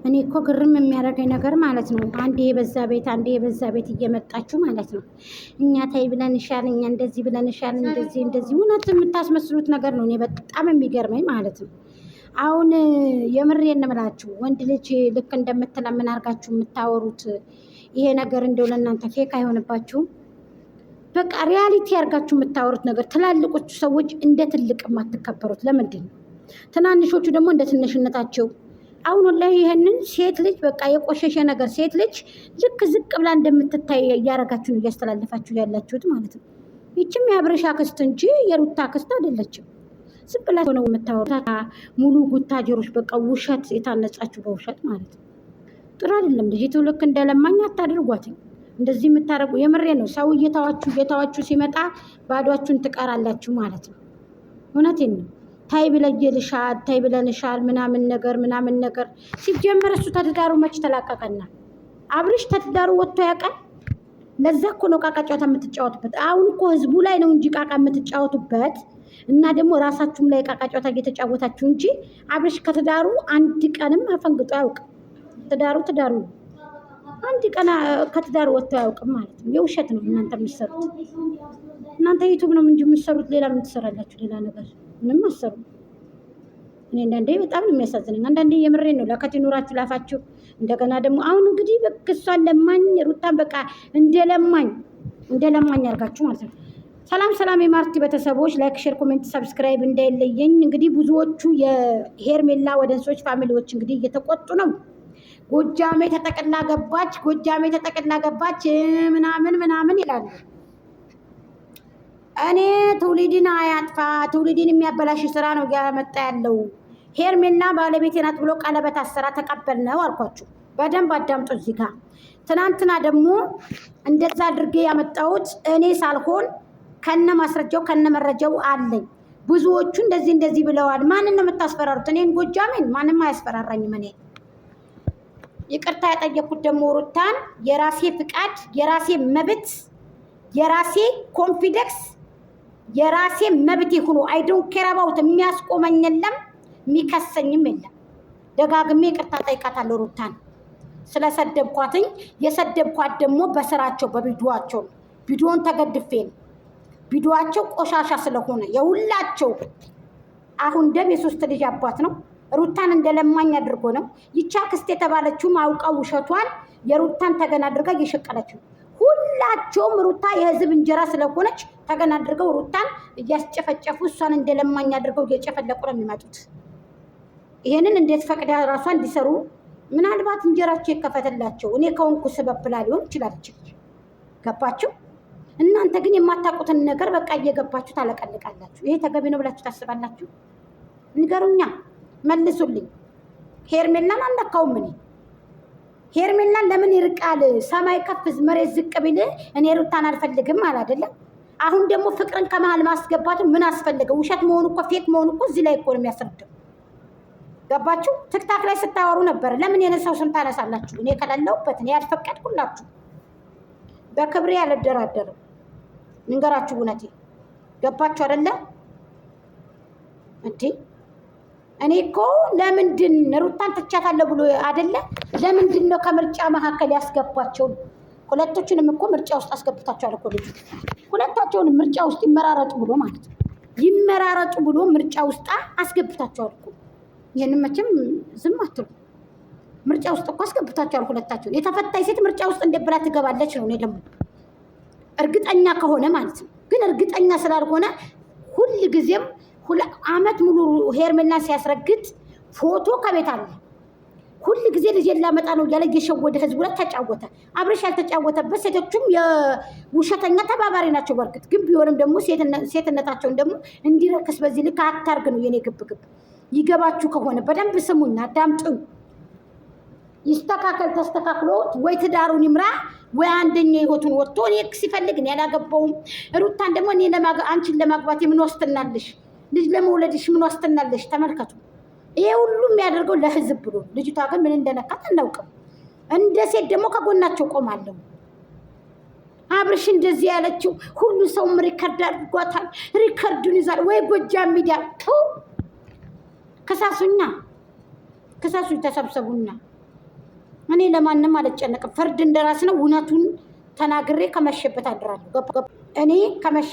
እኔ እኮ ግርም የሚያደርገኝ ነገር ማለት ነው አንዴ የበዛ ቤት እየመጣችሁ ማለት ነው እኛ ታይ ብለንሻል፣ እኛ እንደዚህ ብለንሻል፣ እንደዚህ እውነት የምታስመስሉት ነገር ነው። እኔ በጣም የሚገርመኝ ማለት ነው። አሁን የምሬን እምላችሁ ወንድ ልጅ ልክ እንደምትለምን አድርጋችሁ የምታወሩት ይሄ ነገር እንደው ለእናንተ ፌክ አይሆንባችሁም? በቃ ሪያሊቲ አድርጋችሁ የምታወሩት ነገር ትላልቆቹ ሰዎች እንደ ትልቅ የማትከበሩት ለምንድን ነው? ትናንሾቹ ደግሞ እንደ ትንሽነታቸው። አሁን ላይ ይሄንን ሴት ልጅ በቃ የቆሸሸ ነገር ሴት ልጅ ልክ ዝቅ ብላ እንደምትታይ እያደረጋችሁ ነው እያስተላለፋችሁ ያላችሁት ማለት ነው። ይችም የአብረሻ ክስት እንጂ የሩታ ክስት አይደለችም። ዝም ብላችሁ ነው የምታወሩት። ሙሉ ጉታጀሮች በቃ ውሸት የታነጻችሁ በውሸት ማለት ነው። ጥሩ አይደለም። ልጅቱ ልክ እንደለማኝ አታድርጓትኝ። እንደዚህ የምታደርጉ የምሬ ነው። ሰው እየታዋችሁ ሲመጣ ባዷችሁን ትቀራላችሁ ማለት ነው። እውነቴን ነው። ታይ ብለንሻል ምናምን ነገር ሲጀመር እሱ ተትዳሩ መች ተላቀቀና አብርሽ ተትዳሩ ወጥቶ ያውቃል? ለዛ እኮ ነው ቃቃ ጨዋታ የምትጫወቱበት። አሁን እኮ ህዝቡ ላይ ነው እንጂ ቃቃ የምትጫወቱበት እና ደግሞ ራሳችሁም ላይ ቃቃ ጨዋታ እየተጫወታችሁ እንጂ አብርሽ ከትዳሩ አንድ ቀንም አፈንግጦ አያውቅም። ትዳሩ አንድ ቀን ከትዳሩ ወጥቶ አያውቅም ማለት ነው። የውሸት ነው እናንተ የምትሰሩት። እናንተ ዩቱብ ነው እንጂ የምትሰሩት ሌላ ምን ትሰራላችሁ? ሌላ ነገር ምንም አሰሩ። እኔ አንዳንዴ በጣም ነው የሚያሳዝነኝ። አንዳንዴ የምሬን ነው ለከት ይኑራችሁ ላፋችሁ። እንደገና ደግሞ አሁን እንግዲህ በክሷን ለማኝ ሩታን በቃ እንደለማኝ አድርጋችሁ ማለት ነው። ሰላም የማርቲ ቤተሰቦች ላይክ፣ ሼር፣ ኮሜንት፣ ሰብስክራይብ እንዳይለየኝ። እንግዲህ ብዙዎቹ የሄርሜላ ወደንሶች ፋሚሊዎች እንግዲህ እየተቆጡ ነው። ጎጃሜ ተጠቅላ ገባች ምናምን ይላሉ። እኔ ትውልድን አያጥፋ ትውልድን የሚያበላሽ ስራ ነው ያመጣ ያለው። ሄርሜላ ባለቤቴ ናት ብሎ ቀለበት አሰራ ተቀበል ነው አልኳችሁ። በደንብ አዳምጡ። እዚህ ጋር ትናንትና ደግሞ እንደዛ አድርጌ ያመጣሁት እኔ ሳልሆን ከነ ማስረጃው ከነ መረጃው አለኝ። ብዙዎቹ እንደዚህ ብለዋል። ማንን ነው የምታስፈራሩት? እኔን ጎጃሜን ማንም አያስፈራራኝም። እኔ ይቅርታ ያጠየኩት ደግሞ ሩታን የራሴ ፍቃድ፣ የራሴ መብት፣ የራሴ ኮንፊደንስ፣ የራሴ መብት ይሁኑ አይዶን ከራባውት የሚያስቆመኝ የለም የሚከሰኝም የለም። ደጋግሜ ይቅርታ ጠይቃታለሁ ሩታን ስለሰደብኳትኝ። የሰደብኳት ደግሞ በስራቸው በቪዲዮአቸው ነው። ቪዲዮን ተገድፌ ነው። ቪዲዮአቸው ቆሻሻ ስለሆነ የሁላቸው አሁን ደም የሶስት ልጅ አባት ነው። ሩታን እንደለማኝ አድርጎ ነው። ይቻ ክስት የተባለችው ማውቃው ውሸቷን የሩታን ተገና አድርጋ እየሸቀለች ነው። ሁላቸውም ሩታ የህዝብ እንጀራ ስለሆነች ተገና አድርገው ሩታን እያስጨፈጨፉ እሷን እንደለማኝ አድርገው እየጨፈለቁ ነው የሚመጡት። ይሄንን እንዴት ፈቅዳ ራሷ እንዲሰሩ ምናልባት እንጀራቸው ይከፈተላቸው። እኔ ከሆንኩ ስበብላ ሊሆን ይችላል። ገባችሁ? እናንተ ግን የማታውቁትን ነገር በቃ እየገባችሁ ታለቀልቃላችሁ። ይሄ ተገቢ ነው ብላችሁ ታስባላችሁ? ንገሩኛ፣ መልሱልኝ። ሄርሜላን አልነካውም። ሄርሜላን ለምን ይርቃል? ሰማይ ከፍ መሬት ዝቅ ቢል እኔ ሩታን አልፈልግም አለ አይደለም። አሁን ደግሞ ፍቅርን ከመሃል ማስገባቱ ምን አስፈልገው? ውሸት መሆኑ እኮ ፌክ መሆኑ እኮ እዚህ ላይ እኮ ነው የሚያስረዳው። ገባችሁ? ትክታክ ላይ ስታወሩ ነበር። ለምን የነሳው ስም ታነሳላችሁ? እኔ ከሌለሁበት እኔ ያልፈቀድኩላችሁ በክብሬ አልደራደርም። ንገራችሁ እውነቴ። ገባችሁ አይደለ እንዴ? እኔ እኮ ለምንድን ሩታን ትቻታለሁ ብሎ አይደለ? ለምንድን ነው ከምርጫ መካከል ያስገባቸው? ሁለቶችንም እኮ ምርጫ ውስጥ አስገብታቸዋል እኮ ልጅ። ሁለታቸውንም ምርጫ ውስጥ ይመራረጡ ብሎ ማለት ነው። ይመራረጡ ብሎ ምርጫ ውስጥ አስገብታቸዋል እኮ። ይሄንን መቼም ዝም አትሉ። ምርጫ ውስጥ እኮ አስገብታቸዋል ሁለታቸውን። የተፈታይ ሴት ምርጫ ውስጥ እንደብላ ትገባለች ነው። እኔ ደግሞ እርግጠኛ ከሆነ ማለት ነው። ግን እርግጠኛ ስላልሆነ ሁል ጊዜም አመት ሙሉ ሄርሜላ ሲያስረግጥ ፎቶ ከቤት አለ። ሁል ጊዜ ልጅ ላመጣ ነው እያለ እየሸወደ ህዝቡ ላይ ተጫወተ። አብረሽ ያልተጫወተበት ሴቶቹም የውሸተኛ ተባባሪ ናቸው። በርግጥ ግን ቢሆንም ደግሞ ሴትነታቸውን ደግሞ እንዲረክስ በዚህ ልክ አታርግ ነው የኔ ግብግብ። ይገባችሁ ከሆነ በደንብ ስሙኝ፣ አዳምጡኝ። ይስተካከል። ተስተካክሎ ወይ ትዳሩን ይምራ ወይ አንደኛ ህይወቱን ወጥቶ እኔ ሲፈልግ ነው ያላገባውም። ሩታን ደግሞ እኔ አንቺን ለማግባት ምን ወስተናልሽ? ልጅ ለመውለድሽ ምን ወስተናልሽ? ተመልከቱ። ይሄ ሁሉ የሚያደርገው ለህዝብ ብሎ። ልጅቷ ግን ምን እንደነካት አናውቅም። እንደ ሴት ደግሞ ከጎናቸው ቆማለሁ። አብርሽ እንደዚህ ያለችው ሁሉ ሰውም ሪከርድ አድርጓታል። ሪከርዱን ይዛል ወይ ጎጃም ሚዲያ ከሳሱኝ፣ ተሰብሰቡና እኔ ለማንም አልጨነቅም። ፍርድ እንደራስ ነው። እውነቱን ተናግሬ ከመሸበት አድራለሁ። እኔ ከመሸ